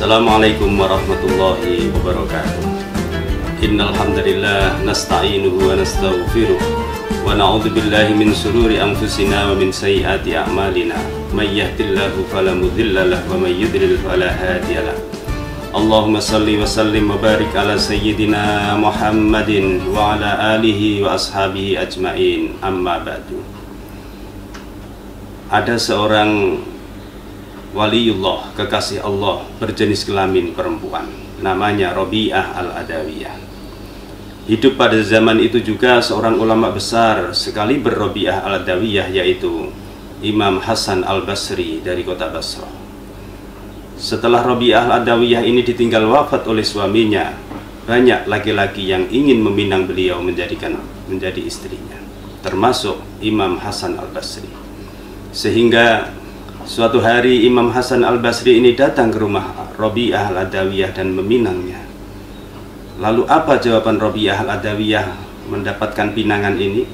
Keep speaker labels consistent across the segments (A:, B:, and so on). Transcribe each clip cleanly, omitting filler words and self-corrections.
A: Assalamualaikum warahmatullahi wabarakatuh. Innal hamdalillah nasta'inuhu wa nastaghfiruh wa na'udzu billahi min shururi anfusina wa min sayyiati a'malina. May yahdihillahu fala mudilla lahu wa may yudlil fala hadiya lahu. Allahumma salli wa sallim wa barik ala sayyidina Muhammadin wa ala alihi wa ashabihi ajmain. Amma ba'du. Ada seorang waliullah, kekasih Allah, berjenis kelamin perempuan, namanya Rabi'ah al-Adawiyah. Hidup pada zaman itu juga seorang ulama besar sekali Rabi'ah al-Adawiyah, yaitu Imam Hasan al-Basri dari kota Basrah. Setelah Rabi'ah al-Adawiyah ini ditinggal wafat oleh suaminya, banyak laki-laki yang ingin meminang beliau menjadi istrinya, termasuk Imam Hasan al-Basri. Sehingga suatu hari Imam Hasan al-Basri ini datang ke rumah Rabi'ah al-Adawiyah dan meminangnya. Lalu apa jawaban Rabi'ah al-Adawiyah mendapatkan pinangan ini?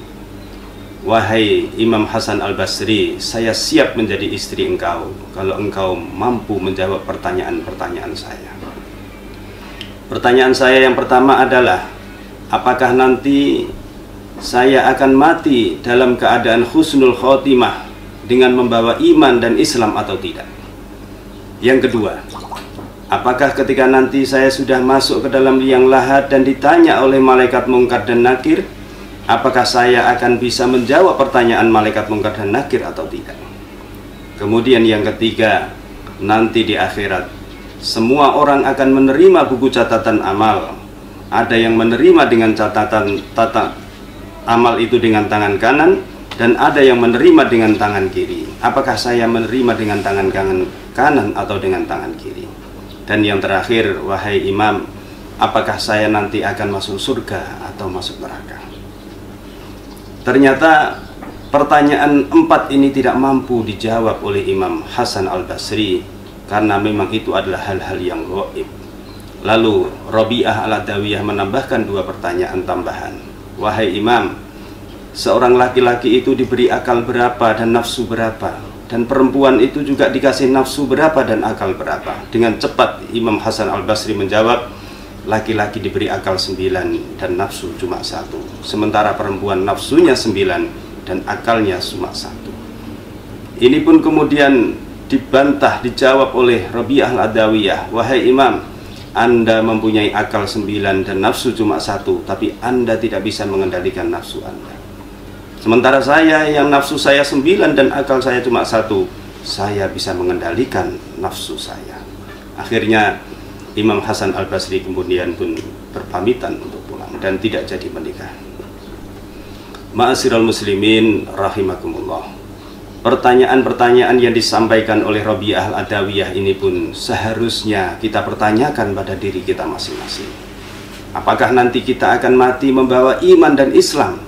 A: Wahai Imam Hasan al-Basri, saya siap menjadi istri engkau kalau engkau mampu menjawab pertanyaan-pertanyaan saya. Pertanyaan saya yang pertama adalah, apakah nanti saya akan mati dalam keadaan husnul khotimah dengan membawa iman dan Islam atau tidak? Yang kedua, apakah ketika nanti saya sudah masuk ke dalam liang lahat dan ditanya oleh malaikat Munkar dan Nakir, apakah saya akan bisa menjawab pertanyaan malaikat Munkar dan Nakir atau tidak? Kemudian yang ketiga, nanti di akhirat semua orang akan menerima buku catatan amal. Ada yang menerima dengan catatan amal itu dengan tangan kanan, dan ada yang menerima dengan tangan kiri. Apakah saya menerima dengan tangan kanan atau dengan tangan kiri? Dan yang terakhir, wahai imam, apakah saya nanti akan masuk surga atau masuk neraka? Ternyata pertanyaan empat ini tidak mampu dijawab oleh Imam Hasan al-Basri, karena memang itu adalah hal-hal yang gaib. Lalu Rabi'ah al-Adawiyah menambahkan dua pertanyaan tambahan. Wahai imam, seorang laki-laki itu diberi akal berapa dan nafsu berapa, dan perempuan itu juga dikasih nafsu berapa dan akal berapa? Dengan cepat Imam Hasan al-Basri menjawab, laki-laki diberi akal 9 dan nafsu cuma 1, sementara perempuan nafsunya 9 dan akalnya cuma 1. Ini pun kemudian dibantah, dijawab oleh Rabi'ah al-Adawiyah, wahai imam, Anda mempunyai akal 9 dan nafsu cuma 1, tapi Anda tidak bisa mengendalikan nafsu Anda. Sementara saya yang nafsu saya 9 dan akal saya cuma 1, saya bisa mengendalikan nafsu saya. Akhirnya Imam Hasan al-Basri kemudian pun berpamitan untuk pulang dan tidak jadi menikah. Ma'asyiral muslimin rahimakumullah. Pertanyaan-pertanyaan yang disampaikan oleh Rabi'ah al-Adawiyah ini pun seharusnya kita pertanyakan pada diri kita masing-masing. Apakah nanti kita akan mati membawa iman dan Islam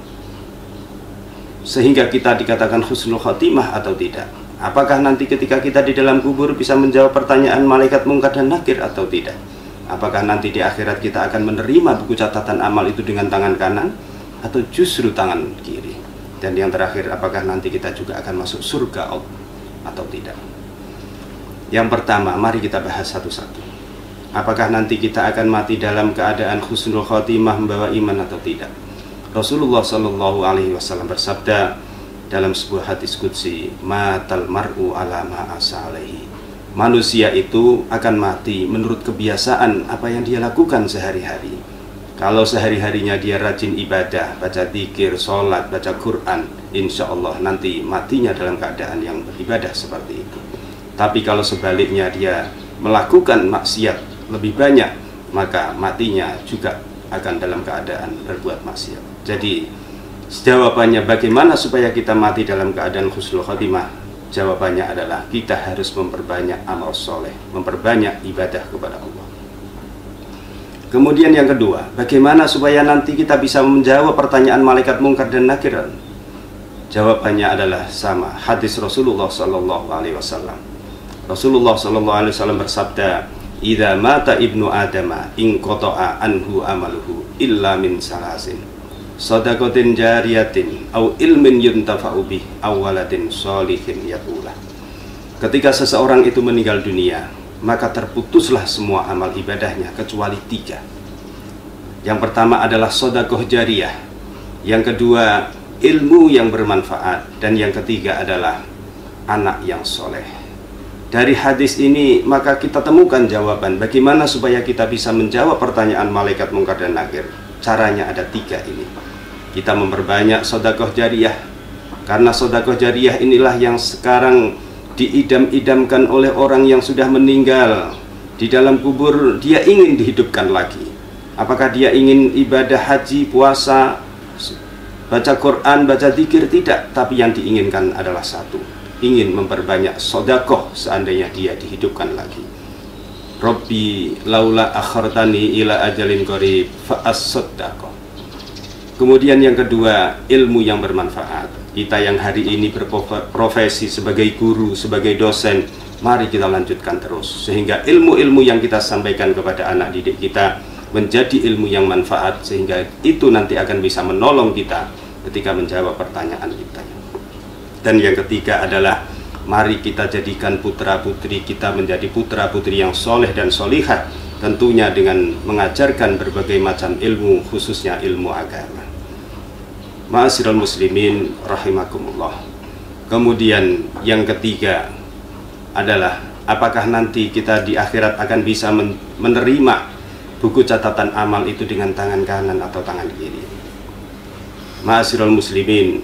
A: sehingga kita dikatakan husnul khotimah atau tidak? Apakah nanti ketika kita di dalam kubur bisa menjawab pertanyaan malaikat Munkar dan Nakir atau tidak? Apakah nanti di akhirat kita akan menerima buku catatan amal itu dengan tangan kanan atau justru tangan kiri? Dan yang terakhir, apakah nanti kita juga akan masuk surga atau tidak? Yang pertama, mari kita bahas satu-satu. Apakah nanti kita akan mati dalam keadaan husnul khotimah membawa iman atau tidak? Rasulullah Shallallahu Alaihi Wasallam bersabda dalam sebuah hadis qudsi, matal mar'u ala ma asa alaihi. Manusia itu akan mati menurut kebiasaan apa yang dia lakukan sehari-hari. Kalau sehari-harinya dia rajin ibadah, baca dzikir, sholat, baca Quran, insya Allah nanti matinya dalam keadaan yang beribadah seperti itu. Tapi kalau sebaliknya dia melakukan maksiat lebih banyak, maka matinya juga akan dalam keadaan berbuat maksiat. Jadi jawabannya bagaimana supaya kita mati dalam keadaan husnul khotimah? Jawabannya adalah kita harus memperbanyak amal soleh, memperbanyak ibadah kepada Allah. Kemudian yang kedua, bagaimana supaya nanti kita bisa menjawab pertanyaan malaikat Munkar dan Nakir? Jawabannya adalah sama, hadis Rasulullah Sallallahu Alaihi Wasallam. Rasulullah Sallallahu Alaihi Wasallam bersabda, idza mata ibnu adama inqata'a anhu amaluhu illa min salasin, shadaqatin jariyatin au ilmin yuntafa'u bih aw waladin sholihin yaqula. Ketika seseorang itu meninggal dunia, maka terputuslah semua amal ibadahnya kecuali 3. Yang pertama adalah sedekah jariyah, yang kedua ilmu yang bermanfaat, dan yang ketiga adalah anak yang soleh. Dari hadis ini maka kita temukan jawaban bagaimana supaya kita bisa menjawab pertanyaan malaikat mungkar dan nakir. Caranya ada 3 ini. Kita memperbanyak sedekah jariyah, karena sedekah jariyah inilah yang sekarang diidam-idamkan oleh orang yang sudah meninggal. Di dalam kubur dia ingin dihidupkan lagi. Apakah dia ingin ibadah haji, puasa, baca Quran, baca zikir? Tidak, tapi yang diinginkan adalah satu, ingin memperbanyak sedekah seandainya dia dihidupkan lagi. Rabbi laula akhartani ila ajalin qarib fa as-saddaqah. Kemudian yang kedua, ilmu yang bermanfaat. Kita yang hari ini berprofesi sebagai guru, sebagai dosen, mari kita lanjutkan terus sehingga ilmu-ilmu yang kita sampaikan kepada anak didik kita menjadi ilmu yang manfaat, sehingga itu nanti akan bisa menolong kita ketika menjawab pertanyaan kita. Dan yang ketiga adalah mari kita jadikan putra-putri kita menjadi putra-putri yang soleh dan solihah, tentunya dengan mengajarkan berbagai macam ilmu, khususnya ilmu agama. Ma'asyiral muslimin rahimakumullah. Kemudian yang ketiga adalah apakah nanti kita di akhirat akan bisa menerima buku catatan amal itu dengan tangan kanan atau tangan kiri. Ma'asyiral muslimin,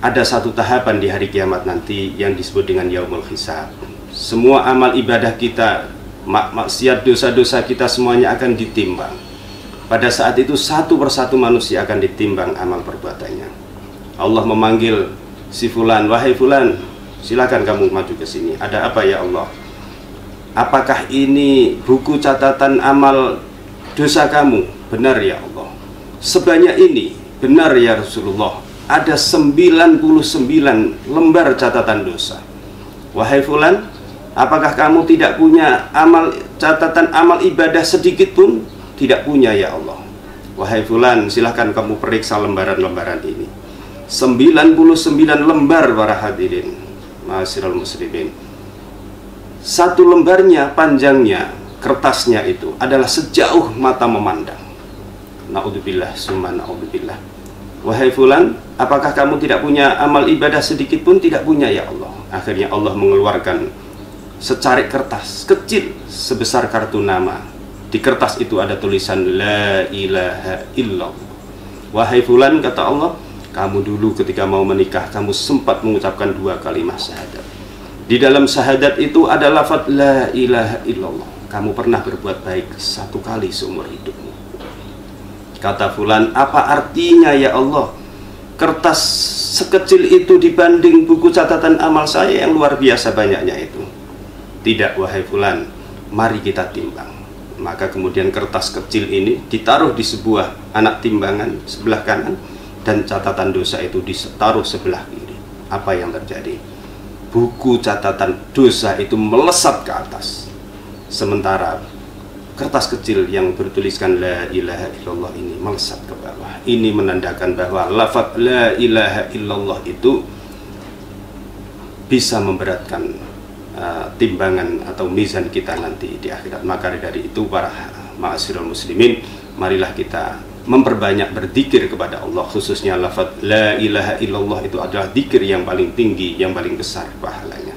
A: ada satu tahapan di hari kiamat nanti yang disebut dengan yaumul hisab. Semua amal ibadah kita, maksiat, dosa-dosa kita semuanya akan ditimbang. Pada saat itu satu persatu manusia akan ditimbang amal perbuatannya. Allah memanggil si fulan, wahai fulan, silakan kamu maju ke sini. Ada apa ya Allah? Apakah ini buku catatan amal dosa kamu? Benar ya Allah. Sebanyak ini. Benar ya Rasulullah. Ada 99 lembar catatan dosa. Wahai fulan, apakah kamu tidak punya catatan amal ibadah sedikit pun? Tidak punya ya Allah. Wahai fulan, silahkan kamu periksa lembaran-lembaran ini. 99 lembar para hadirin, ma'asyiral muslimin. Satu lembarnya, panjangnya, kertasnya itu adalah sejauh mata memandang. Na'udzubillah, summa na'udzubillah. Wahai fulan, apakah kamu tidak punya amal ibadah sedikit pun? Tidak punya ya Allah. Akhirnya Allah mengeluarkan secarik kertas kecil sebesar kartu nama. Di kertas itu ada tulisan La ilaha illallah. Wahai fulan, kata Allah, kamu dulu ketika mau menikah kamu sempat mengucapkan 2 kalimat syahadat. Di dalam syahadat itu ada lafaz La ilaha illallah. Kamu pernah berbuat baik 1 kali seumur hidupmu. Kata fulan, apa artinya ya Allah? Kertas sekecil itu dibanding buku catatan amal saya yang luar biasa banyaknya itu. Tidak wahai fulan, mari kita timbang. Maka kemudian kertas kecil ini ditaruh di sebuah anak timbangan sebelah kanan, dan catatan dosa itu ditaruh sebelah kiri. Apa yang terjadi? Buku catatan dosa itu melesat ke atas, sementara kertas kecil yang bertuliskan La ilaha illallah ini melesat ke bawah. Ini menandakan bahwa lafaz La ilaha illallah itu bisa memberatkan timbangan atau mizan kita nanti di akhirat. Maka dari itu para ma'asyiral muslimin, marilah kita memperbanyak berzikir kepada Allah, khususnya lafaz La ilaha illallah itu adalah zikir yang paling tinggi, yang paling besar pahalanya.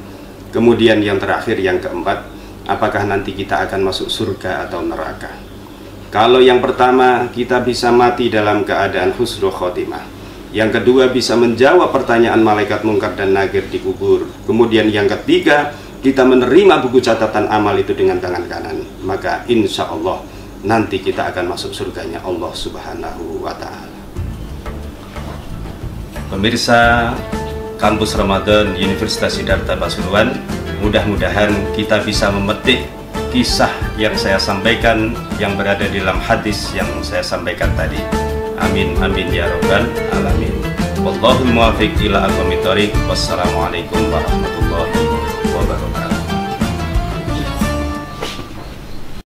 A: Kemudian yang terakhir, yang keempat, apakah nanti kita akan masuk surga atau neraka? Kalau yang pertama, kita bisa mati dalam keadaan husnul khotimah. Yang kedua, bisa menjawab pertanyaan malaikat mungkar dan nakir di kubur. Kemudian yang ketiga, kita menerima buku catatan amal itu dengan tangan kanan. Maka insya Allah nanti kita akan masuk surganya Allah Subhanahu wa Ta'ala. Pemirsa Kampus Ramadan Universitas Siddhartha Pasuruan, mudah-mudahan kita bisa memetik kisah yang saya sampaikan yang berada di dalam hadis yang saya sampaikan tadi. Amin amin ya rabbal alamin. Wallahul muwaffiq ila aqwamit thoriq. Wassalamualaikum warahmatullahi wabarakatuh.